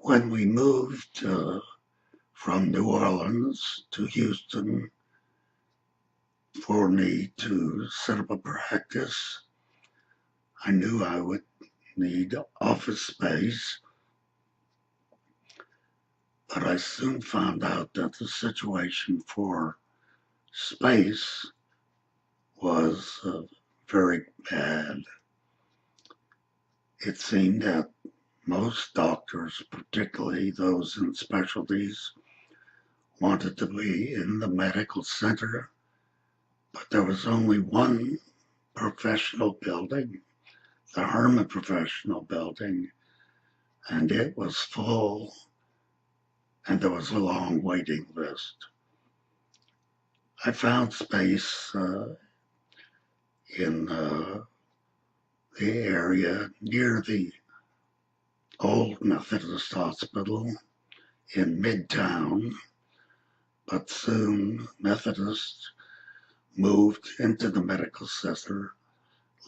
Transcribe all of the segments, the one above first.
When we moved from New Orleans to Houston for me to set up a practice, I knew I would need office space, but I soon found out that the situation for space was very bad. It seemed that most doctors, particularly those in specialties, wanted to be in the medical center, but there was only one professional building, the Herman Professional Building, and it was full, and there was a long waiting list. I found space in the area near the old Methodist Hospital in Midtown, but soon Methodist moved into the medical center,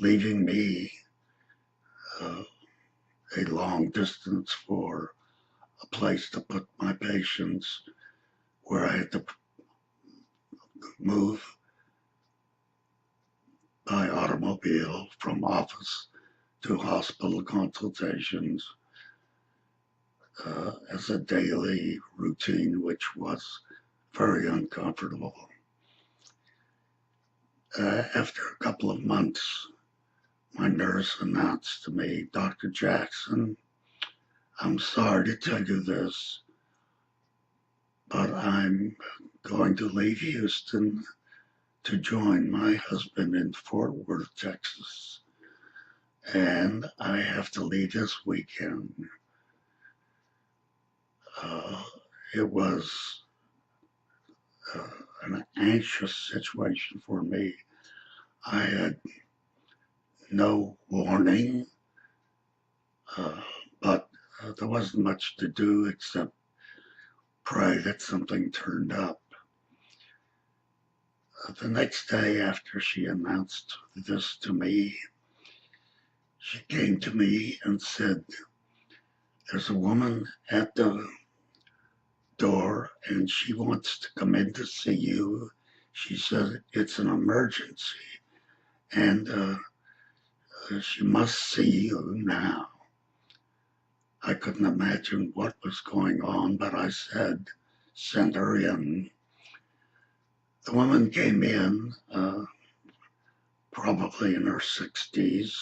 leaving me uh, a long distance for a place to put my patients, where I had to move by automobile from office to hospital consultations as a daily routine, which was very uncomfortable. After a couple of months, my nurse announced to me, Dr. Jackson, I'm sorry to tell you this, but I'm going to leave Houston to join my husband in Fort Worth, Texas, and I have to leave this weekend. Uh, it was uh, an anxious situation for me. I had no warning, uh, but there wasn't much to do except pray that something turned up. The next day after she announced this to me, she came to me and said, there's a woman at the door and she wants to come in to see you. She said it's an emergency and she must see you now. I couldn't imagine what was going on, but I said, send her in. The woman came in, probably in her 60s,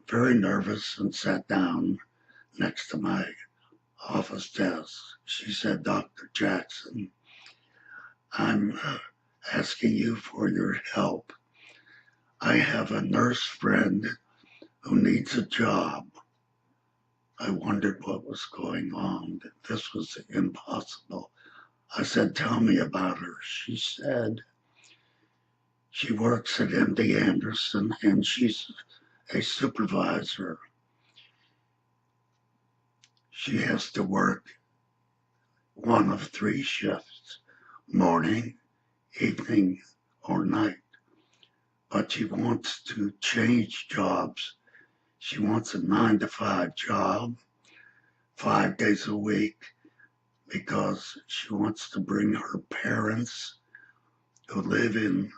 very nervous, and sat down next to my office desk. She said, Dr. Jackson, I'm asking you for your help. I have a nurse friend who needs a job. I wondered what was going on. This was impossible. I said, tell me about her. She said, she works at MD Anderson and she's a supervisor. She has to work one of three shifts, morning, evening, or night. But she wants to change jobs. She wants a 9 to 5 job, 5 days a week, because she wants to bring her parents who live in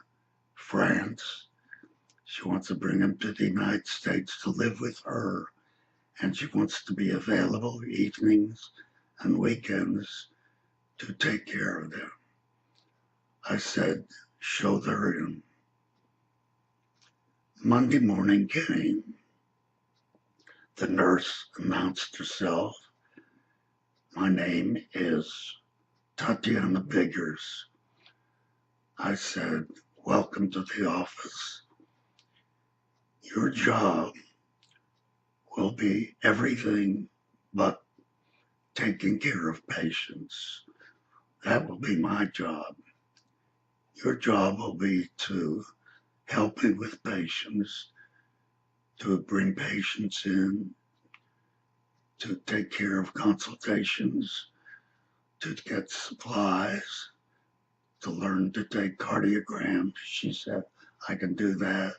France. She wants to bring them to the United States to live with her, and she wants to be available evenings and weekends to take care of them. I said, show her in. Monday morning came. The nurse announced herself. My name is Tatiana Biggers. I said, welcome to the office. Your job will be everything but taking care of patients. That will be my job. Your job will be to help me with patients, to bring patients in, to take care of consultations, to get supplies, to learn to take cardiograms. She said, I can do that.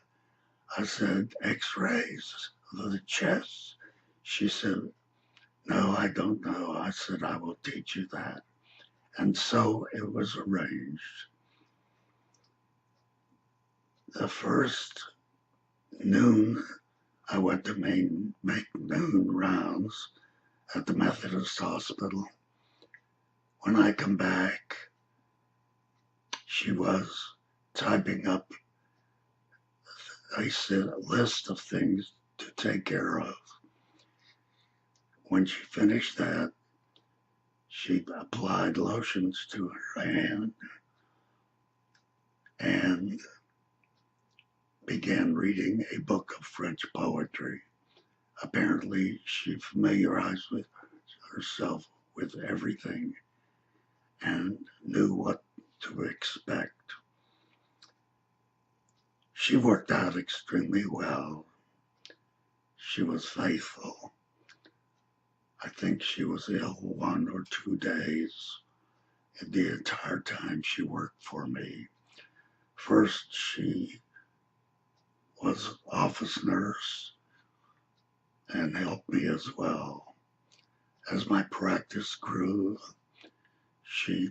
I said, x-rays of the chest. She said, "No, I don't know." I said, "I will teach you that." And so it was arranged. The first noon, I went to make noon rounds at the Methodist Hospital. When I come back, she was typing up a list of things to take care of. When she finished that, she applied lotions to her hand and began reading a book of French poetry. Apparently, she familiarized herself with everything and knew what to expect. She worked out extremely well. She was faithful. I think she was ill 1 or 2 days in the entire time she worked for me. First, she was office nurse and helped me as well. As my practice grew, she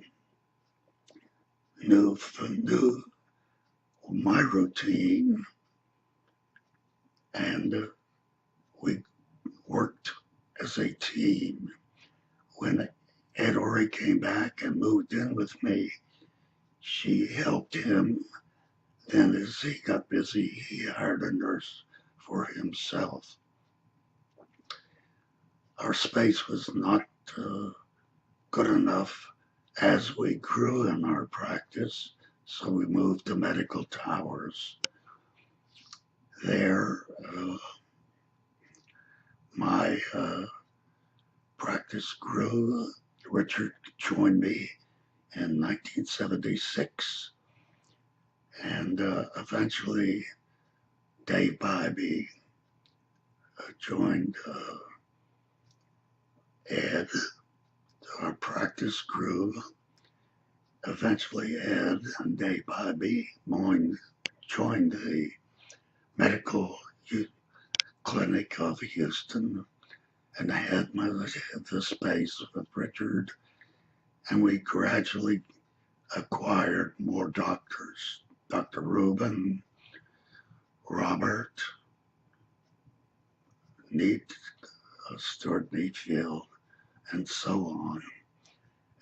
knew my routine, and we worked as a team. When Ed Ory came back and moved in with me, she helped him. Then as he got busy, he hired a nurse for himself. Our space was not good enough as we grew in our practice, so we moved to Medical Towers. There, my practice grew. Richard joined me in 1976, and eventually Dave Bybee joined Ed. Our practice grew. Eventually, Ed and Dave Bybee joined the medical clinic of Houston, and I had the space with Richard, and we gradually acquired more doctors. Dr. Rubin, Robert, Stuart Neatfield, and so on.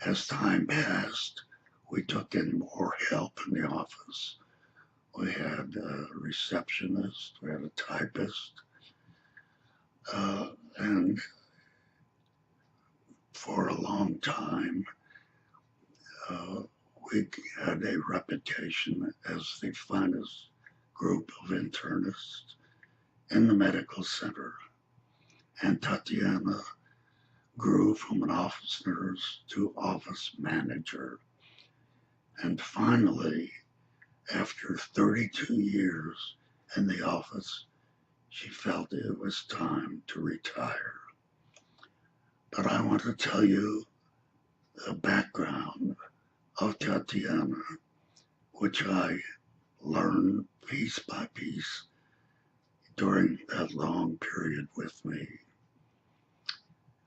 As time passed, we took in more help in the office. We had a receptionist, we had a typist, and for a long time, we had a reputation as the finest group of internists in the medical center. And Tatiana grew from an office nurse to office manager. And finally, after 32 years in the office, she felt it was time to retire. But I want to tell you the background of Tatiana, which I learned piece by piece during that long period with me.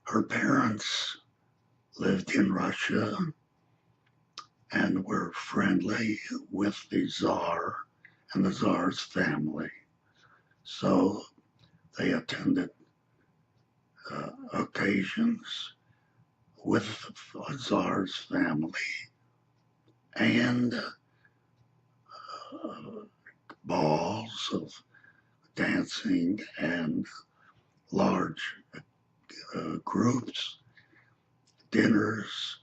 Her parents lived in Russia and were friendly with the Tsar and the Tsar's family. So they attended occasions with the Tsar's family and balls of dancing and large groups, dinners,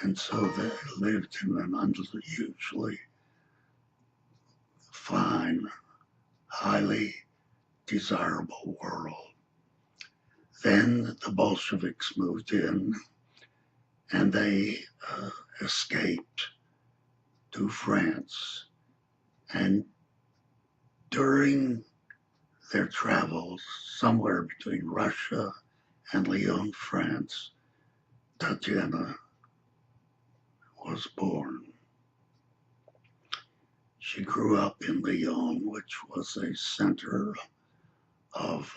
and so they lived in an unusually fine, highly desirable world. Then the Bolsheviks moved in and they escaped to France. And during their travels somewhere between Russia and Lyon, France, Tatiana was born. She grew up in Lyon, which was a center of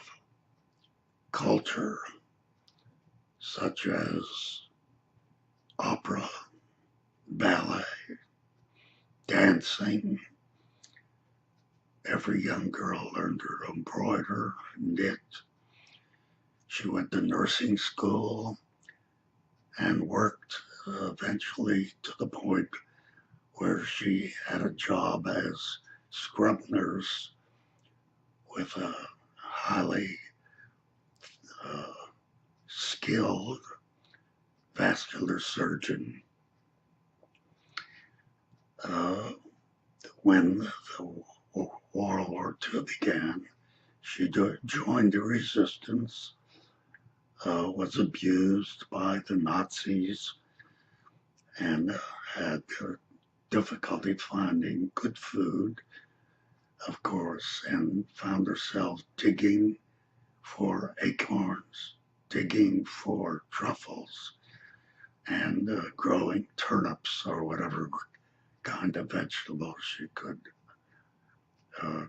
culture such as opera, ballet, dancing. Every young girl learned her to embroider, knit. She went to nursing school and worked eventually to the point where she had a job as scrub nurse with a highly uh, skilled vascular surgeon. Uh, when the World War II began, she joined the resistance, was abused by the Nazis, and had difficulty finding good food, of course, and found herself digging for acorns, digging for truffles, and growing turnips or whatever kind of vegetables she could uh,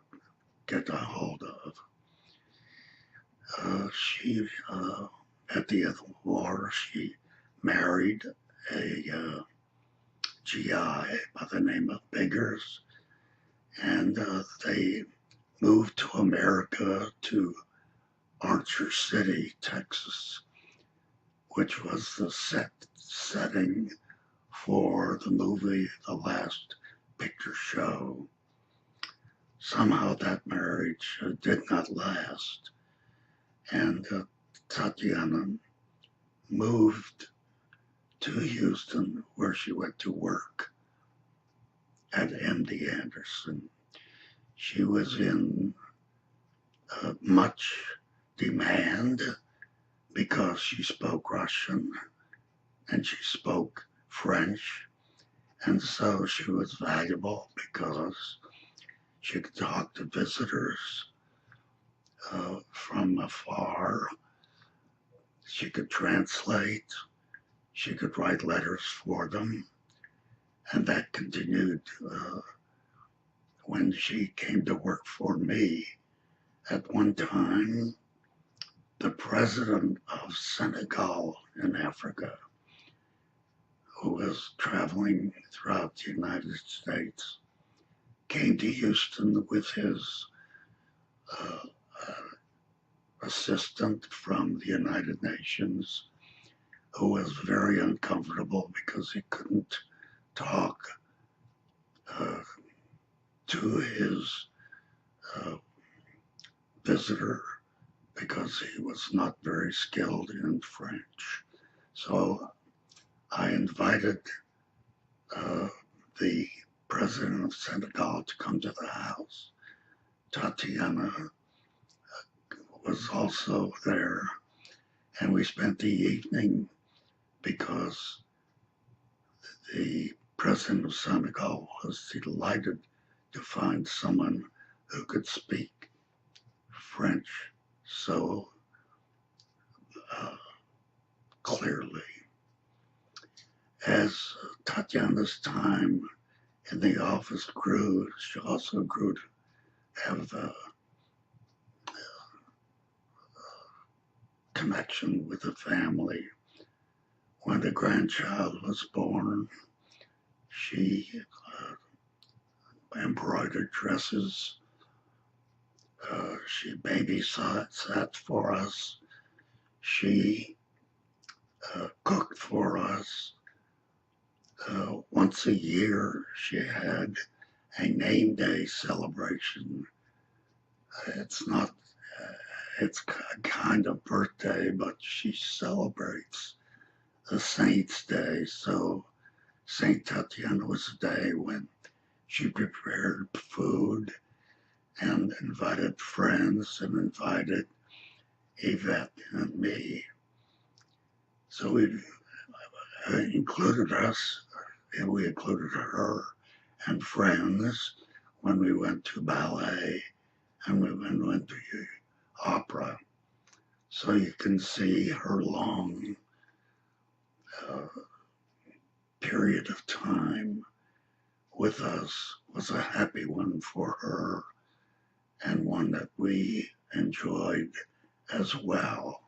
get a hold of. She, at the end of the war, she married a GI by the name of Biggers, and they moved to America, to Archer City, Texas, which was the setting for the movie The Last Picture Show. Somehow that marriage did not last, and Tatiana moved to Houston, where she went to work at MD Anderson. She was in much demand because she spoke Russian and she spoke French, and so she was valuable because she could talk to visitors from afar. She could translate. She could write letters for them, and that continued when she came to work for me. At one time, the president of Senegal in Africa, who was traveling throughout the United States, came to Houston with his uh, assistant from the United Nations, who was very uncomfortable because he couldn't talk uh, to his uh, visitor because he was not very skilled in French. So I invited uh, the president of Senegal to come to the house. Tatiana was also there, and we spent the evening because the president of Senegal was delighted to find someone who could speak French so uh, clearly. As Tatiana's time in the office grew, she also grew to have a connection with the family. When the grandchild was born, she embroidered dresses. She babysat for us. She cooked for us. Once a year, she had a name day celebration. It's not, it's a kind of birthday, but she celebrates the Saints' Day. So Saint Tatiana was a day when she prepared food and invited friends and invited Yvette and me. So we included us, and we included her and friends when we went to ballet and we went to opera. So you can see her long period of time with us was a happy one for her and one that we enjoyed as well.